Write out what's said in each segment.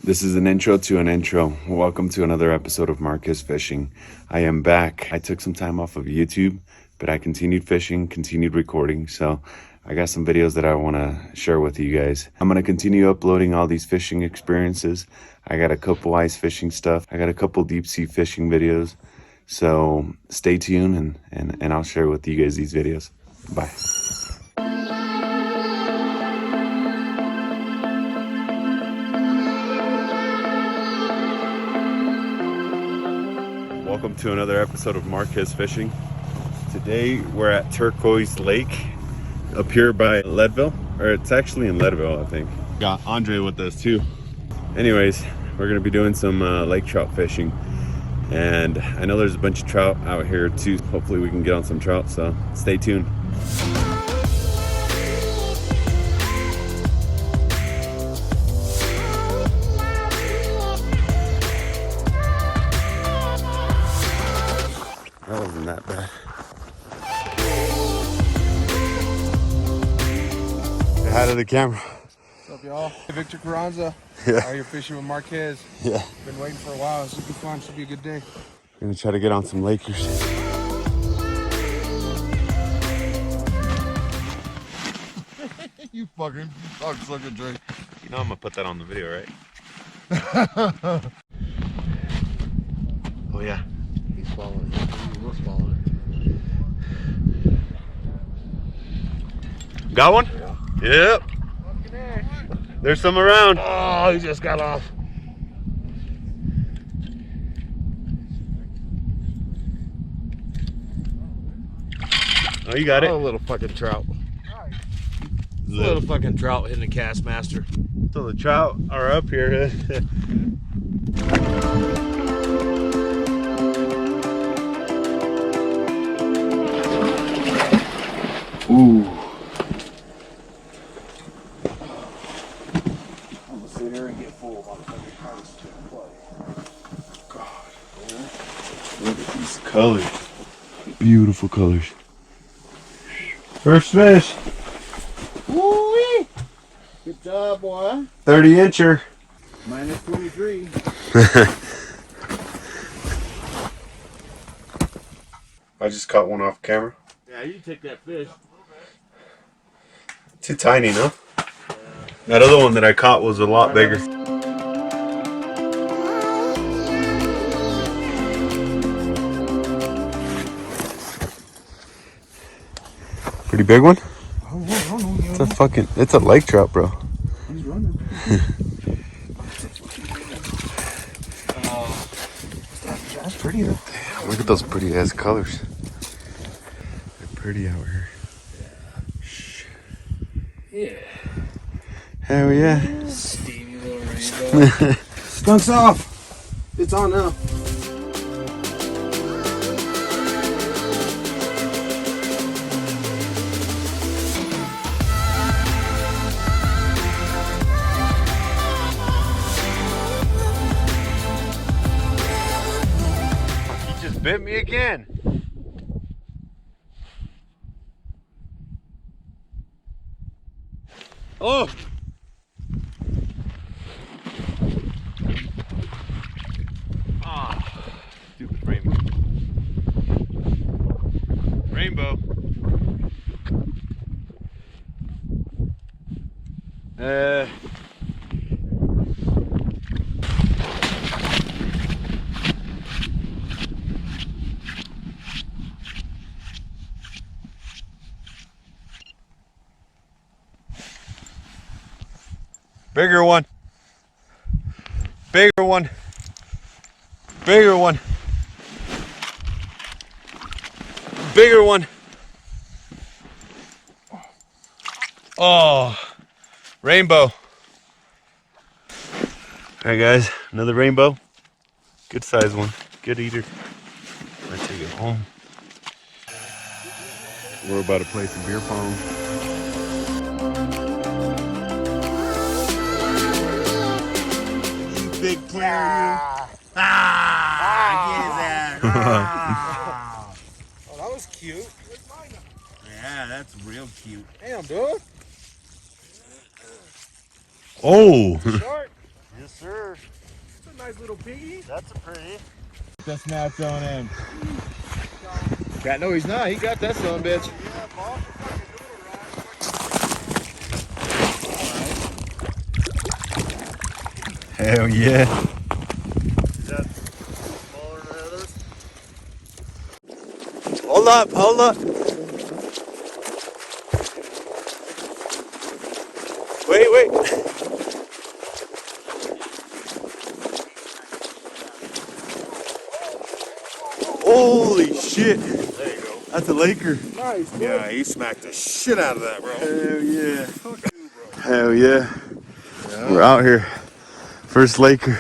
This is an intro to an intro. Welcome to another episode of Marcus Fishing. I am back. I took some time off of YouTube, but I continued fishing, continued recording. So I got some videos that I want to share with you guys. I'm going to continue uploading all these fishing experiences. I got a couple ice fishing stuff. I got a couple deep sea fishing videos. So stay tuned and I'll share with you guys these videos. Bye. Welcome to another episode of Marquez Fishing. Today we're at Turquoise Lake up here by Leadville, or it's actually in Leadville, I think. Got Andre with us too. Anyways, we're gonna be doing some lake trout fishing, and I know there's a bunch of trout out here too. Hopefully we can get on some trout, so stay tuned. That wasn't that bad. Say hi to the camera. What's up, y'all? Hey, Victor Carranza. Yeah. Out here fishing with Marquez. Yeah. Been waiting for a while. Should be fun. Should be a good day. We're gonna try to get on some Lakers. You fucking suck a drink. You know I'm gonna put that on the video, right? Oh yeah. He's swallowing it. He will swallow it. Got one? Yeah. Yep. There's some around. Oh, he just got off. Oh, you got it. Oh, little fucking trout. Little fucking trout hitting the cast master. So the trout are up here. Ooh. I'm gonna sit here and get full while the fucking cards play. God. Look at these colors. Beautiful colors. First fish. Woo-wee! Good job, boy. 30 incher. Minus 23. I just caught one off camera. Yeah, you take that fish. Too tiny, no? That other one that I caught was a lot bigger. Pretty big one? It's a lake trout, bro. He's running. That's pretty though. Damn, look at those pretty ass colors. They're pretty out here. Yeah. Hell yeah. Steamy little rainbow. Skunk's off. It's on now. He just bit me again. Oh! Ah, stupid rainbow. Rainbow. Bigger one. Bigger one. Bigger one. Bigger one. Oh, rainbow. All right, guys, another rainbow. Good size one. Good eater. I take it home. We're about to play some beer pong. Big player. Get that. Oh, that was cute. Yeah, that's real cute. Damn, dude. Oh. Short. Yes, sir. It's a nice little piggy. That's a pretty. That snaps on him. Yeah, no, he's not. He got that son bitch. Yeah, boss. Hell yeah. Is that smaller than others? Hold up, hold up. Wait. Holy shit. There you go. That's a Laker. Nice. Yeah, he smacked the shit out of that, bro. Hell yeah. Hell yeah. We're out here. First Laker.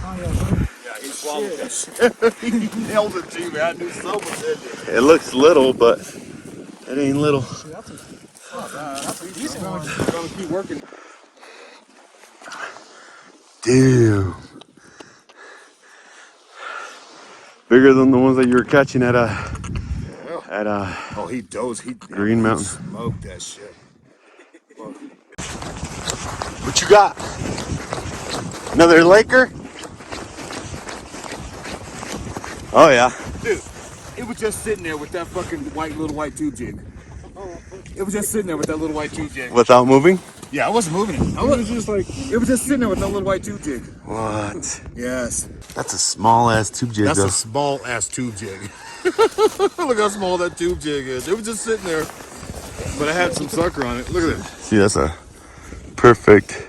Yeah, he swallowed that shit. He nailed it too, man. I knew someone said it. It looks little, but it ain't little. That's a decent one. We're gonna keep working. Damn. Bigger than the ones that you were catching at Oh, he dozed. He Green Mountain. smoked that shit. What you got? Another Laker? Oh yeah. Dude, it was just sitting there with that fucking little white tube jig. It was just sitting there with that little white tube jig. Without moving? Yeah, I wasn't moving it. It was just like, It was just sitting there with that little white tube jig. What? Yes. That's a small ass tube jig That's though. a small ass tube jig. Look how small that tube jig is. It was just sitting there, but I had some sucker on it. Look at it. See, that's a perfect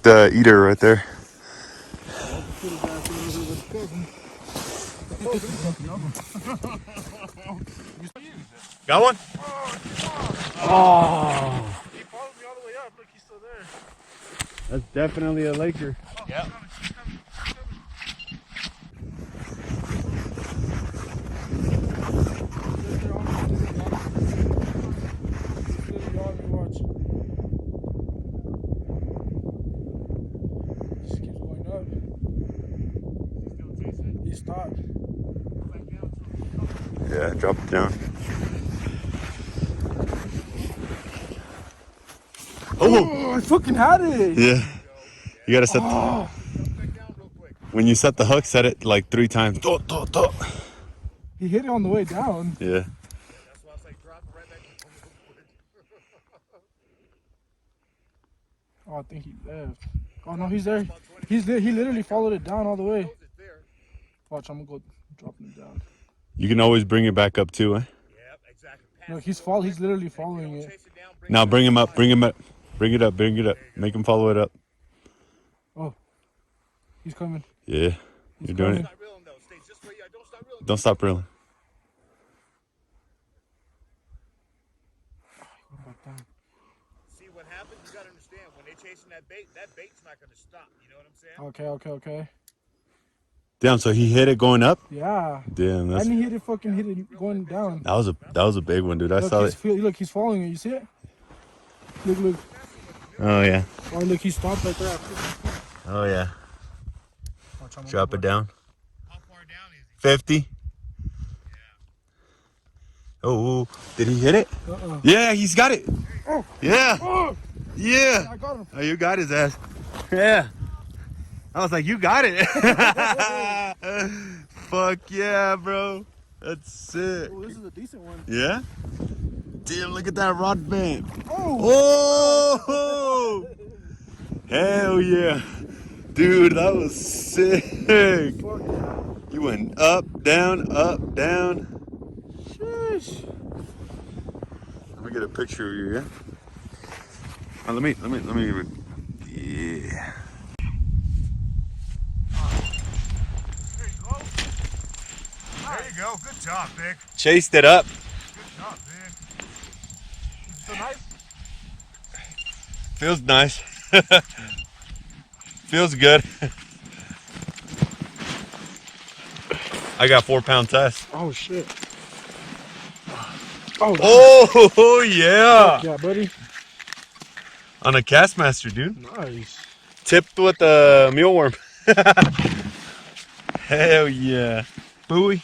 eater right there. Got one? he followed me all the way up. Look, he's still there. That's definitely a Laker. Yeah. Just keeps going up. He stopped. Yeah, drop it down. Oh, I fucking had it. Yeah. You gotta set when you set the hook, set it like 3 times. He hit it on the way down. Yeah. That's why I was like, drop it right back. Oh, I think he left. Oh no, he's there. He's there. He literally followed it down all the way. Watch, I'm gonna go dropping it down. You can always bring it back up too, eh? Yeah, exactly. No, he's literally following it. Now bring him up, bring it up. Make him follow it up. Oh, he's coming. Yeah. You're doing it. Don't stop reeling. See what happens? You gotta understand when they're chasing that bait's not gonna stop. You know what I'm saying? Okay. Damn, so he hit it going up? Yeah. Damn, And he hit it going down. that was a big one, dude. I Look, saw it. Look, he's following it. You see it? Look. Oh yeah. Oh, look, he stopped right there. Oh yeah. Watch, I'm gonna Drop go it down. How far down is 50. Oh, did he hit it? Uh-uh. Yeah, he's got it. Oh. Yeah. Oh, Yeah. I got him. Oh, you got his ass. Yeah. I was like, you got it. Fuck yeah, bro. That's sick. Oh, this is a decent one. Yeah? Damn, look at that rod band. Oh. Oh! Hell yeah. Dude, that was sick. Fuck yeah. You went up, down, up, down. Sheesh. Let me get a picture of you, yeah? Let me, yeah. There you go. Good job, Vic. Chased it up. Good job, Vic. So nice. Feels nice. Feels good. I got 4-pound test. Oh shit. Oh Yeah. yeah, buddy. On a Castmaster, dude. Nice. Tipped with a mealworm. Hell yeah. Buoy.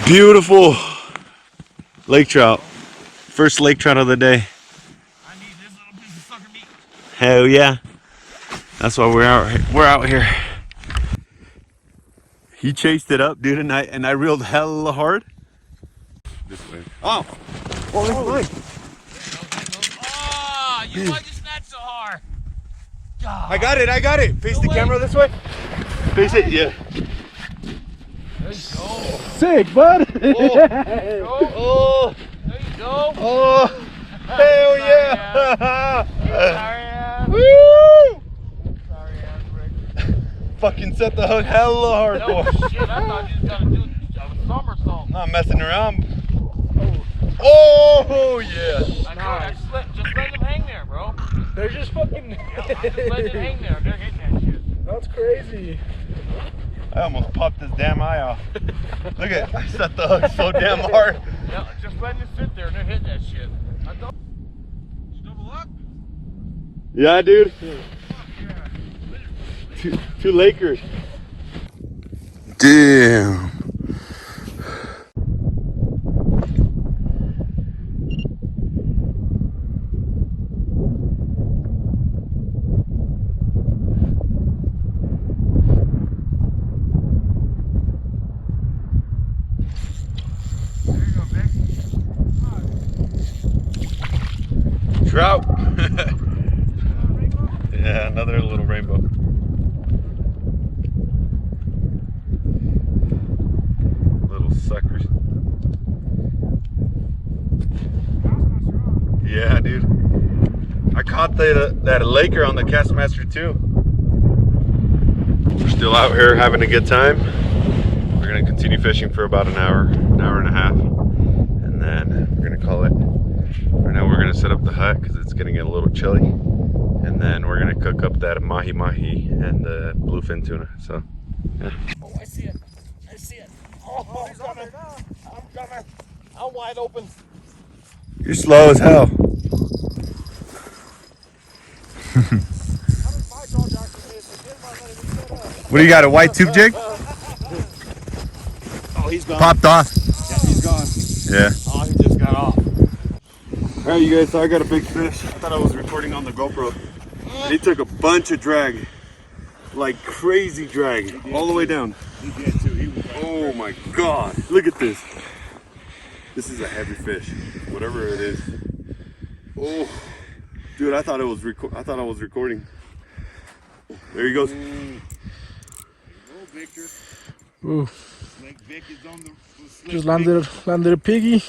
Beautiful lake trout. First lake trout of the day. I need this little piece of Hell yeah. That's why we're out here. He chased it up, dude, and I reeled hella hard. This way. Oh! Oh, it's mine. Oh, you why just not so hard? God. I got it. Face the camera this way. Face it, yeah. There you go. Sick, bud. There you go. Oh! There you go. Oh! Hell yeah! Sorry, Woo! sorry, Rick. Fucking set the hook hella hard, No boy. shit, I thought you was gonna do a somersault. Not messing around. Oh yeah! I know, just let them hang there, bro. They're just fucking. Just let them hang there. They're hitting that shit. That's crazy. I almost popped this damn eye off. Look at, I set the hook so damn hard. Yeah, just letting it sit there and they're hitting that shit. I don't. Double up? Yeah, dude. Two Lakers. Damn. Trout. Yeah, another little rainbow. Little suckers. Yeah, dude. I caught that Laker on the Castmaster too. We're still out here having a good time. We're gonna continue fishing for about an hour and a half, and then we're gonna call it. Right now we're gonna set up the hut because it's gonna get a little chilly, and then we're gonna cook up that mahi mahi and the bluefin tuna. So, yeah. Oh, I see it. I see it. Oh, he's coming. I'm coming. I'm wide open. You're slow as hell. What do you got? A white tube jig? Oh, he's gone. Popped off. Yeah, he's gone. Yeah. Oh, he just got off. All right, you guys. So I got a big fish. I thought I was recording on the GoPro. And he took a bunch of drag, like crazy drag, all the way down. He did too. He was Oh my God! Look at this. This is a heavy fish, whatever it is. Oh, dude! I thought it was I thought I was recording. There he goes. Hello, Victor. Ooh. Snake Vic is on the. Just landed a piggy.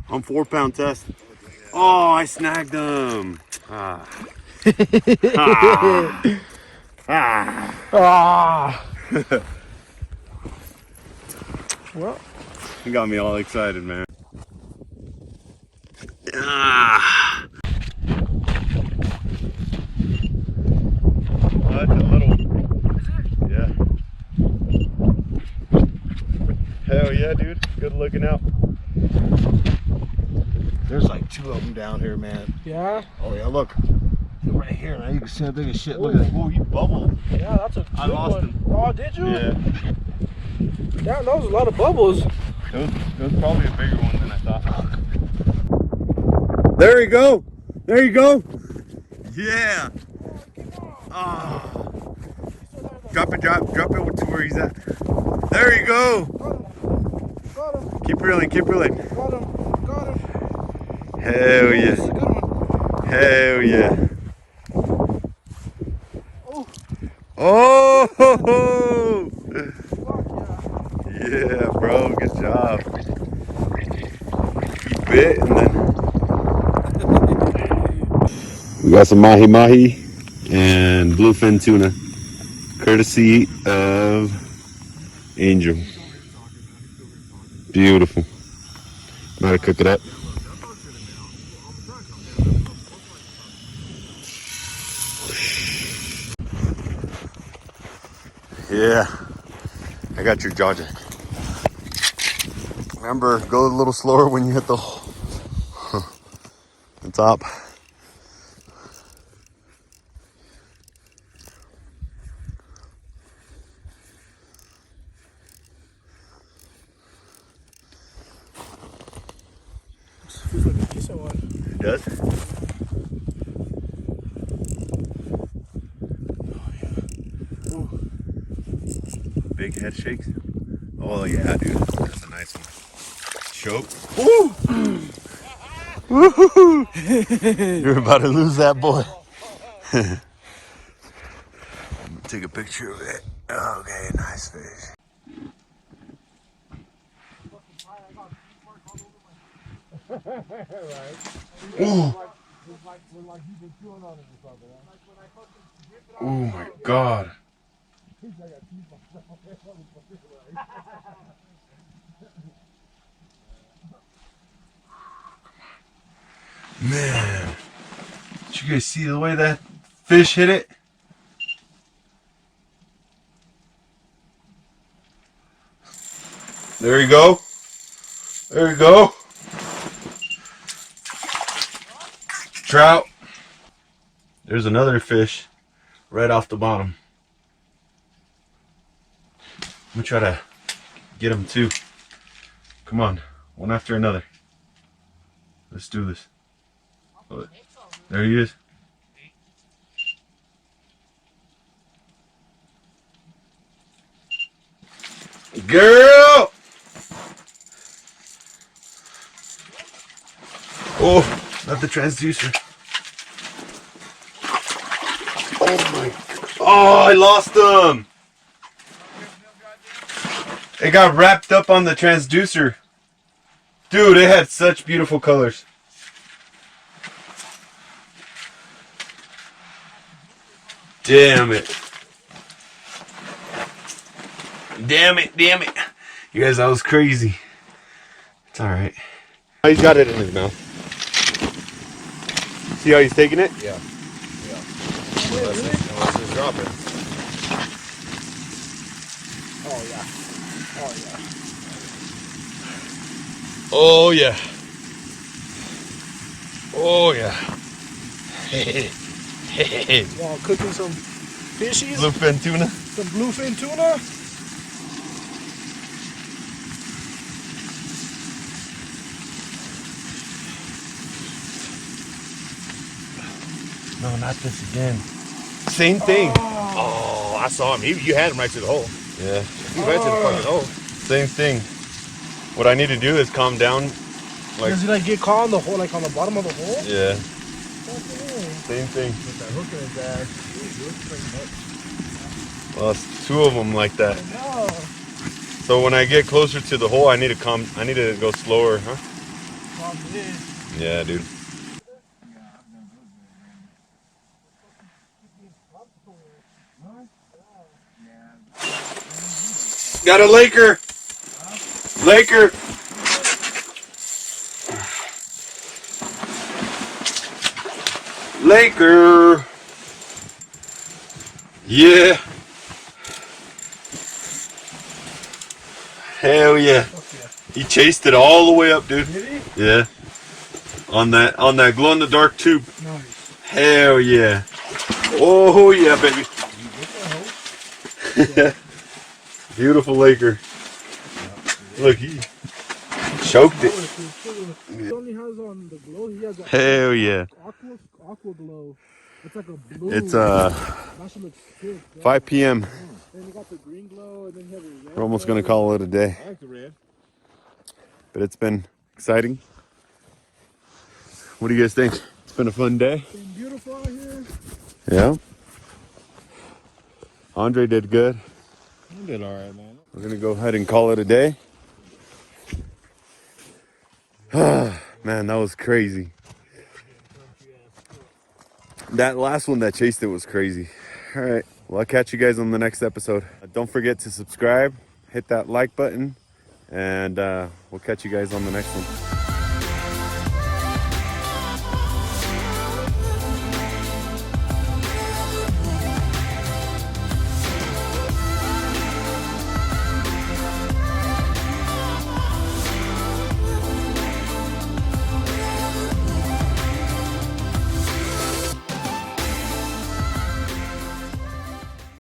On 4-pound test. Oh, I snagged him. Ah. Ah. Ah. Well, You got me all excited, man. Ah. Oh, that's a little. Yeah. Hell yeah, dude. Good looking out. There's like 2 of them down here, man. yeah. Oh yeah, look. Right here, now you can see how big as shit. Look at that. Oh, you bubbled. Yeah, that's a I good lost one. him. Oh, did you? Yeah. Damn, that was a lot of bubbles. It was probably a bigger one than I thought. There you go. There you go. Yeah. Oh. Drop it to where he's at. There you go. Got him. Keep reeling, keep reeling. Got him. Got him. Hell This is yeah. a good one. Hell yeah. Oh. Oh. Fuck yeah. Yeah, bro. Good job. He bit and then. We got some mahi mahi and bluefin tuna, courtesy of Angel. Beautiful. About to cook it up. Yeah, I got your jaw jack. Remember, go a little slower when you hit the top. Feels like a decent one. does. Big head shakes. Oh yeah, dude. That's a nice one. Choke. Woo! Woo! You're about to lose that boy. Take a picture of it. Okay, nice fish. Ooh. Oh my God. Man, did you guys see the way that fish hit it? There you go. There you go. Trout. There's another fish right off the bottom. I'm gonna try to get him too. Come on, one after another. Let's do this. There he is. Girl! Oh, not the transducer. Oh my, oh, I lost them. It got wrapped up on the transducer. Dude, it had such beautiful colors. Damn it. Damn it, damn it. You guys, that was crazy. It's alright. He's got it in his mouth. See how he's taking it? Yeah. Unless it's dropping. Oh yeah. Oh yeah. Oh yeah. Oh yeah. While cooking some fishies, Bluefin tuna. some bluefin tuna. No, not this again. Same thing. Oh, I saw him. You had him right to the hole. Yeah. He went to the fucking hole. Same thing. What I need to do is calm down. Like, Does he like get caught on the hole, like on the bottom of the hole? yeah. Fucking Same thing. With that hook in his ass. Well, it's two of them like that. no. So when I get closer to the hole, I need to go slower, huh? Problem is, Yeah, dude. Got a Laker. Laker. Laker. Yeah. Hell yeah. He chased it all the way up, dude. did he? Yeah. On that glow in the dark tube. Nice. Hell yeah. Oh yeah, baby. Beautiful Laker. Look, he choked it. He only has on the glow. He has Hell yeah. aqua glow. It's like a blue. It's That shit looks sick. 5 p.m. Then you got the green glow, and then you have a red. We're almost gonna call it a day, I like the red. but it's been exciting. What do you guys think? It's been a fun day. It's been beautiful out here. Yeah. Andre did good. You did all right, man. We're gonna go ahead and call it a day. Man, that was crazy. That last one that chased it was crazy. All right, well, I'll catch you guys on the next episode. Don't forget to subscribe, hit that like button, and we'll catch you guys on the next one.